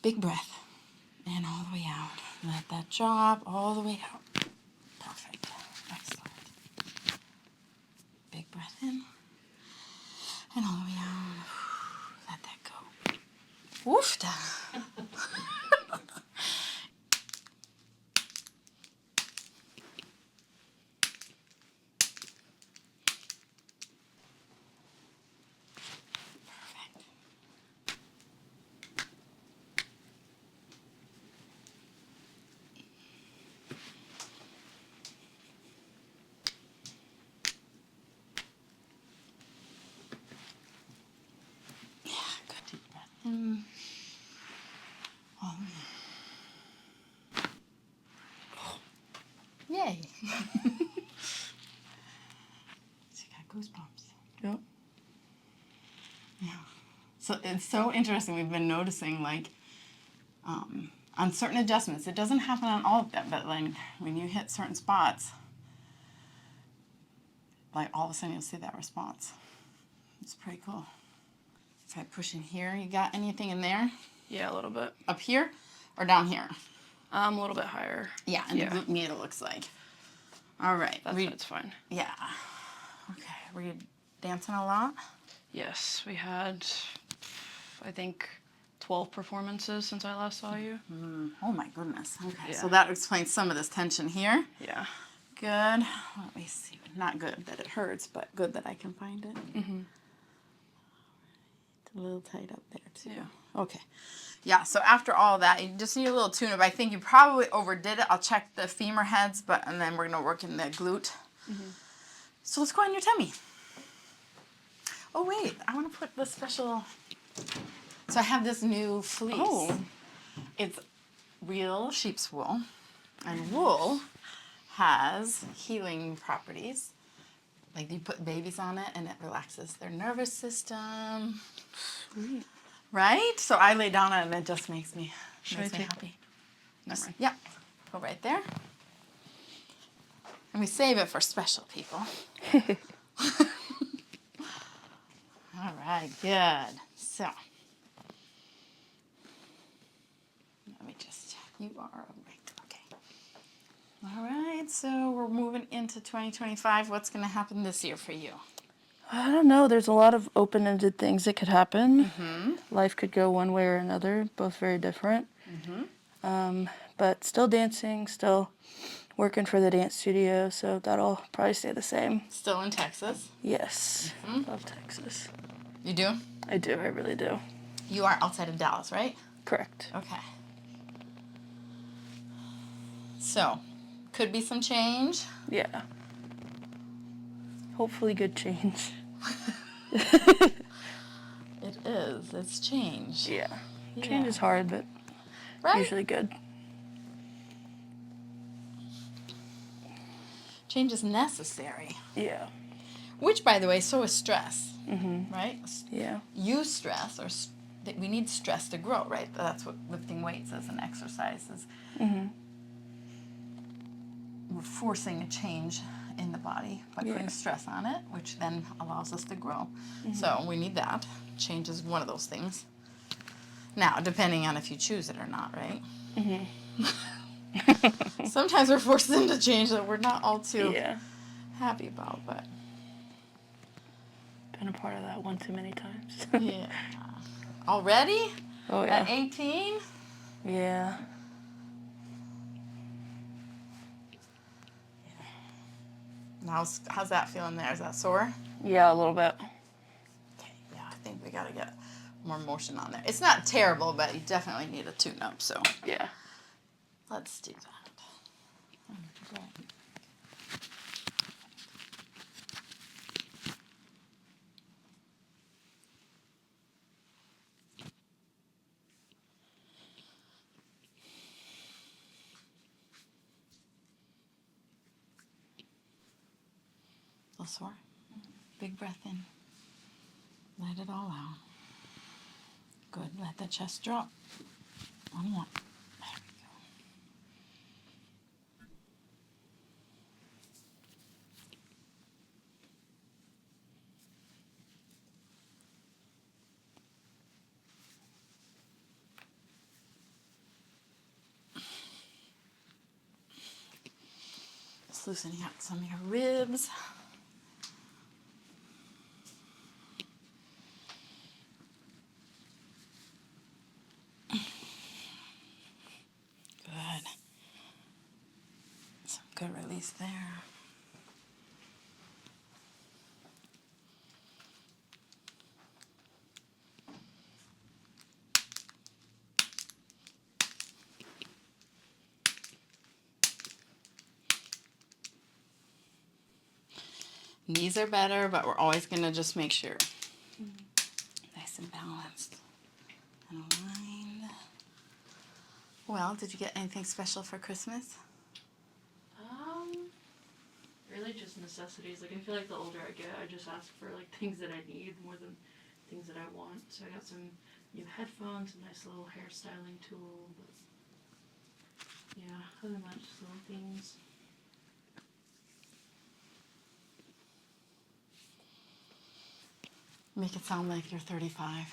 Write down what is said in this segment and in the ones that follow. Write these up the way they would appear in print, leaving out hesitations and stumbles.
Big breath. And all the way out. Let that drop all the way out. Perfect. Excellent. Big breath in. And all the way out. Let that go. Woofda. Yay. She got goosebumps. Yep. Yeah. So it's so interesting. We've been noticing, like, on certain adjustments, it doesn't happen on all of them, but like when you hit certain spots, like all of a sudden you'll see that response. It's pretty cool. Try pushing here. You got anything in there? Yeah, a little bit. Up here or down here? A little bit higher. Yeah, and the glute med it looks like. All right. That's fine. Yeah. Okay. Were you dancing a lot? Yes, we had, I think, 12 performances since I last saw you. Oh my goodness. Okay. Yeah. So that explains some of this tension here. Yeah. Good. Let me see. Not good that it hurts, but good that I can find it. Mm-hmm. It's a little tight up there too. Yeah. Okay. Yeah, so after all that, you just need a little tune-up. I think you probably overdid it. I'll check the femur heads, and then we're going to work in the glute. Mm-hmm. So let's go on your tummy. Oh, wait. I want to put the special... So I have this new fleece. Oh. It's real sheep's wool. And wool has healing properties. Like you put babies on it and it relaxes their nervous system. Sweet. Right? So I lay down on it and it just makes me happy. Never mind. Yeah. Go right there. And we save it for special people. All right, good. So, let me just, you are right. Okay. All right, so we're moving into 2025. What's going to happen this year for you? I don't know. There's a lot of open-ended things that could happen. Mm-hmm. Life could go one way or another, both very different. Mm-hmm. But still dancing, still working for the dance studio, so that'll probably stay the same. Still in Texas? Yes. Mm-hmm. Love Texas. You do? I do. I really do. You are outside of Dallas, right? Correct. Okay. So, could be some change. Yeah. Hopefully good change. It is. It's change. Yeah. Change is hard, but usually good. Change is necessary. Yeah. Which, by the way, so is stress. Mm-hmm. Right? Yeah. Use stress, or we need stress to grow, right? That's what lifting weights is and exercise is. Mm-hmm. We're forcing a change in the body by putting stress on it, which then allows us to grow. Mm-hmm. So we need that. Change is one of those things. Now, depending on if you choose it or not, right? Mm-hmm. Sometimes we're forced into change that we're not all too happy about, but... Been a part of that one too many times. Yeah. Already? Oh, yeah. At 18? Yeah. Now, how's that feeling there? Is that sore? Yeah, a little bit. Okay, yeah, I think we got to get more motion on there. It's not terrible, but you definitely need a tune-up, so. Yeah. Let's do that. A little sore? Big breath in. Let it all out. Good. Let the chest drop. One more. There we go. Just loosening out some of your ribs. Good. Some good release there. Knees are better, but we're always going to just make sure. Nice and balanced and aligned. Well, did you get anything special for Christmas? Really just necessities. Like, I feel like the older I get, I just ask for, like, things that I need more than things that I want. So I got some new headphones, a nice little hairstyling tool. But yeah, other than that, just little things. Make it sound like you're 35.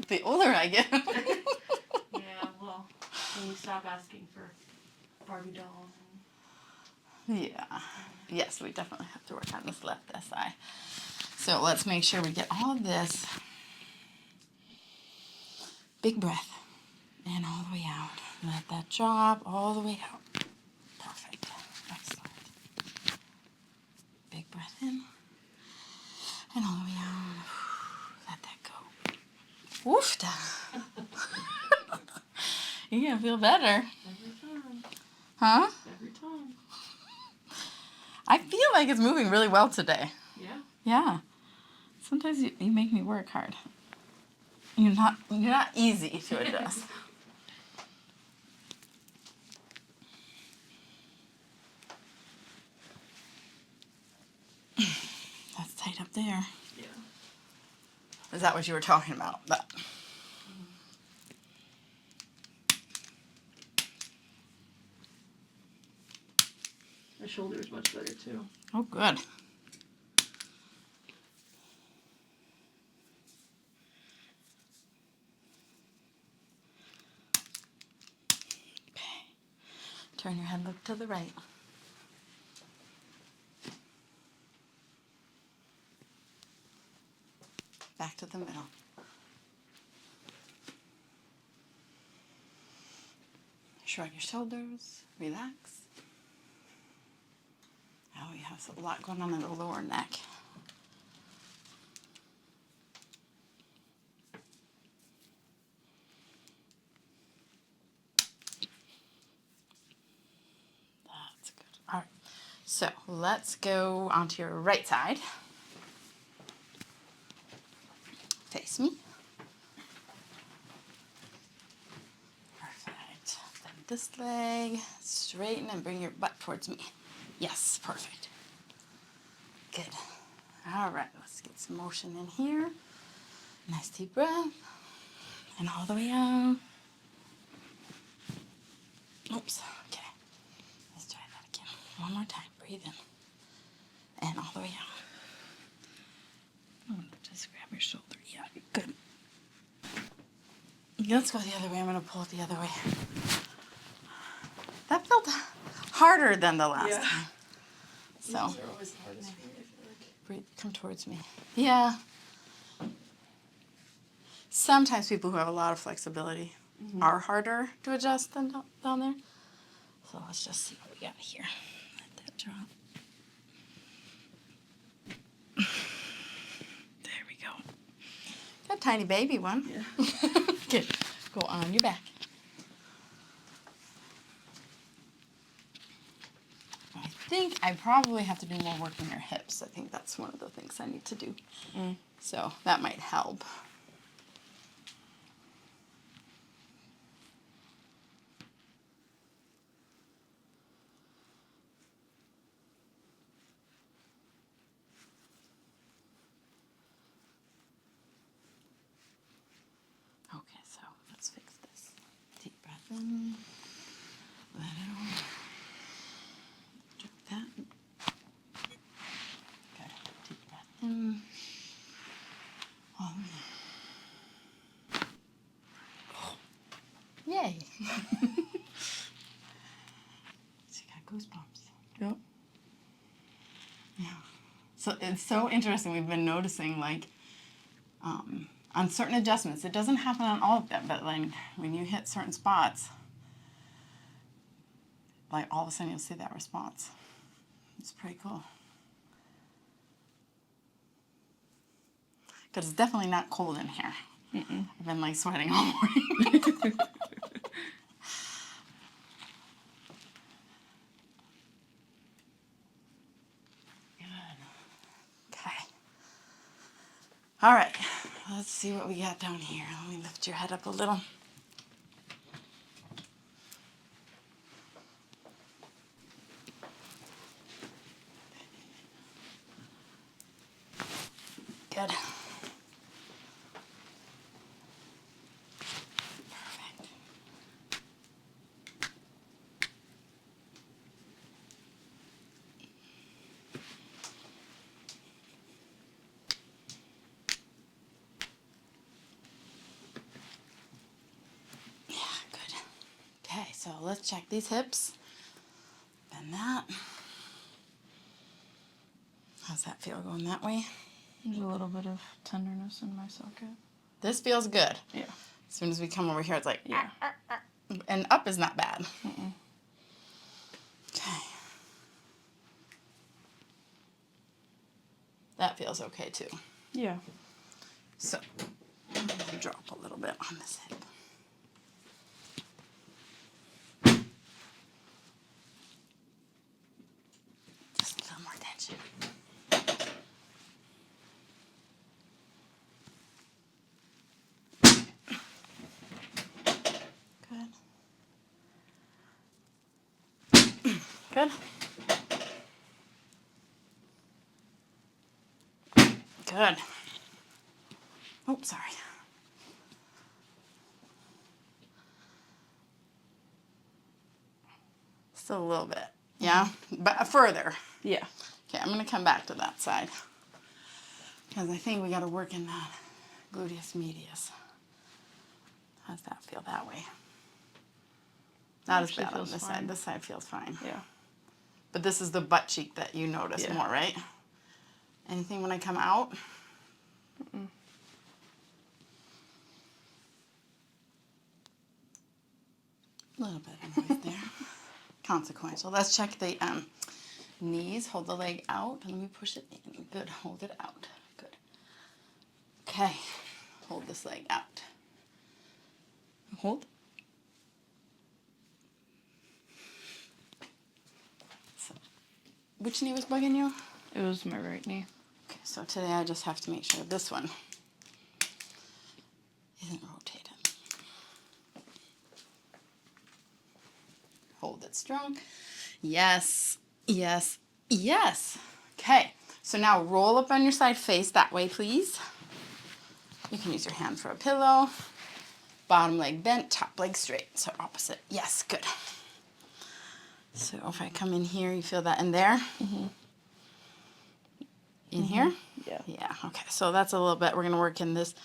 The older I get. Yeah, well, when we stop asking for Barbie dolls. Yeah. Yes, we definitely have to work on this left SI. So let's make sure we get all of this. Big breath. In all the way out. Let that drop all the way out. Perfect. Excellent. Big breath in. And all the way out. Let that go. Woofda. You're going to feel better. Every time. Huh? Every time. I feel like it's moving really well today. Yeah. Yeah. Sometimes you make me work hard. You're not easy to adjust. That's tight up there. Yeah. Is that what you were talking about? But My shoulder is much better too. oh, good. Okay. Turn your head, look to the right. Back to the middle. Shrug your shoulders, relax. Oh, you have a lot going on in the lower neck. That's good. All right. So let's go onto your right side. Face me. Perfect. Then this leg, straighten and bring your butt towards me. Yes, perfect. Good. All right, let's get some motion in here. Nice deep breath. And all the way out. Oops, okay. Let's try that again. One more time. Breathe in. And all the way out. Oh, just grab your shoulder. Yeah, good. Let's go the other way. I'm going to pull it the other way. That felt harder than the last time. So, These are always the hardest for me, I feel like. breathe, come towards me. Yeah. Sometimes people who have a lot of flexibility are harder to adjust than down there. So let's just see what we got here. Let that drop. There we go. Got a tiny baby one. Yeah. Good. Go on your back. I think I probably have to do more work in your hips. I think that's one of the things I need to do. So that might help. Okay, so let's fix this. Deep breath in. Let it out. Drop that. Good. Deep breath in. Yay. She got goosebumps. it's so interesting. We've been noticing, like, on certain adjustments, it doesn't happen on all of them, but like when you hit certain spots, like all of a sudden you'll see that response. It's pretty cool. Because it's definitely not cold in here. I've been like sweating all morning. Okay. All right. Let's see what we got down here. Let me lift your head up a little. Good. Perfect. Yeah, good. Okay, so let's check these hips. Bend that. How's that feel going that way? There's a little bit of tenderness in my socket. This feels good. Yeah. As soon as we come over here, it's like, Yeah. And up is not bad. Okay. That feels okay too. Yeah. So, I'm going to drop a little bit on this hip. Just a little more tension. Good. Good. Good. Oh, sorry. Still a little bit. Yeah? But further. Yeah. Okay, I'm going to come back to that side. Because I think we got to work in that gluteus medius. How's that feel that way? Not as bad on this side. This side feels fine. Yeah. But this is the butt cheek that you notice more, right? Anything when I come out? A little bit of noise there. Consequential. Let's check the knees. Hold the leg out and let me push it in. Good. Hold it out. Good. Okay. Hold this leg out. Hold. So, which knee was bugging you? It was my right knee. Okay, so today I just have to make sure this one isn't rotated. Hold it strong. Yes, yes, yes. Okay, so now roll up on your side, face that way, please. You can use your hand for a pillow. Bottom leg bent, top leg straight. So opposite. Yes, good. So if I come in here, you feel that in there? In here? Yeah. Yeah, okay. So that's a little bit. We're going to work in this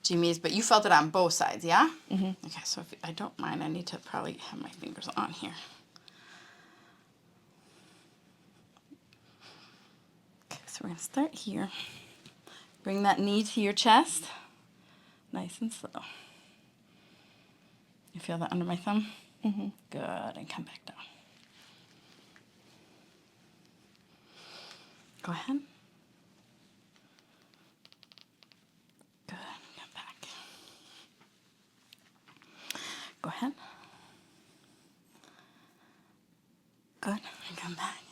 Jimmy's, but you felt it on both sides, yeah? Okay, so if I don't mind, I need to probably have my fingers on here. Okay, so we're going to start here. Bring that knee to your chest. Nice and slow. You feel that under my thumb? Good, and come back down. Go ahead. Good, come back. Go ahead. Good, and come back.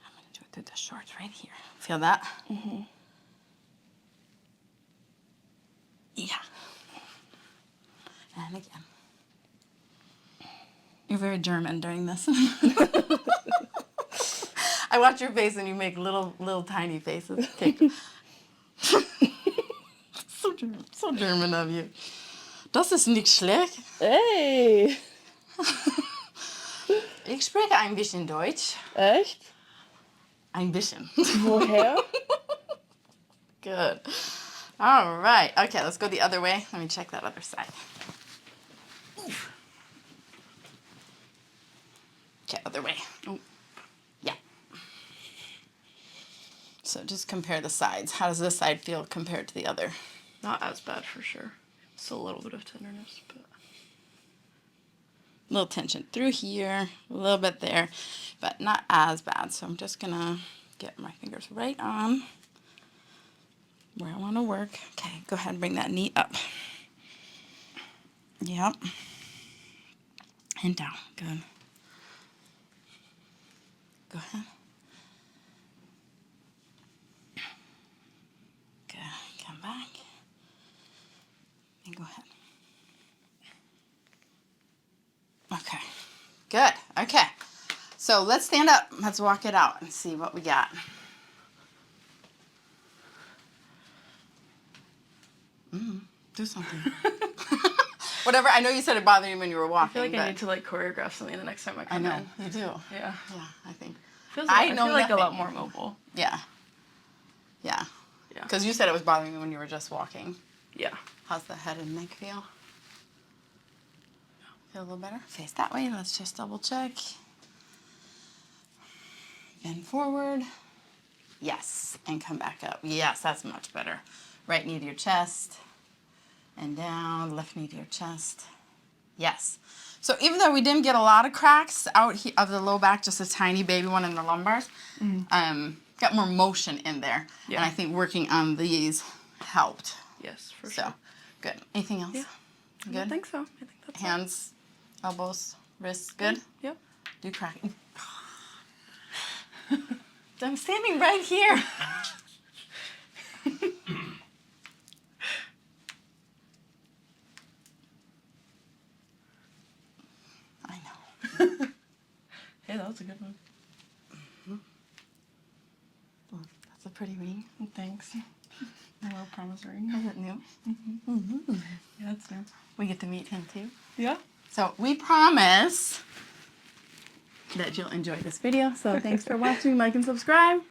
I'm going to do it through the shorts right here. Feel that? Yeah. And again. You're very German during this. I watch your face and you make little tiny faces. Okay. So German of you. Das ist nicht schlecht. Hey! Ich spreche ein bisschen Deutsch. Echt? Ein bisschen. Woher? Good. All right. Okay, let's go the other way. Let me check that other side. Okay, other way. Oh. Yeah. So just compare the sides. How does this side feel compared to the other? Not as bad for sure. Still a little bit of tenderness, but A little tension through here, a little bit there, but not as bad. So I'm just gonna get my fingers right on where I want to work. Okay, go ahead and bring that knee up. Yep. And down. Good. Go ahead. Good. Come back. And go ahead. Okay. Good. Okay. So let's stand up. Let's walk it out and see what we got. Do something. Whatever. I know you said it bothered you when you were walking. I feel like I need to like choreograph something the next time I come in. I know. You do. Yeah. Yeah, I think. I feel like a lot more mobile. Yeah. Yeah. Yeah. Because you said it was bothering you when you were just walking. Yeah. How's the head and neck feel? Feel a little better? Face that way. Let's just double check. Bend forward. Yes. And come back up. Yes, that's much better. Right knee to your chest. And down. Left knee to your chest. Yes. So even though we didn't get a lot of cracks out of the low back, just a tiny baby one in the lumbars, got more motion in there. Yeah. And I think working on these helped. Yes, for So, sure. good. Anything else? Yeah. Good? I think so. I think that's it. Hands, elbows, wrists, good? Yep. Do crack. I'm standing right here. I know. Hey, that was a good one. Well, that's a pretty ring. Thanks. My little promise ring. Is it new? Yeah, it's new. We get to meet him too. Yeah. So we promise that you'll enjoy this video. So thanks for watching. Like and subscribe.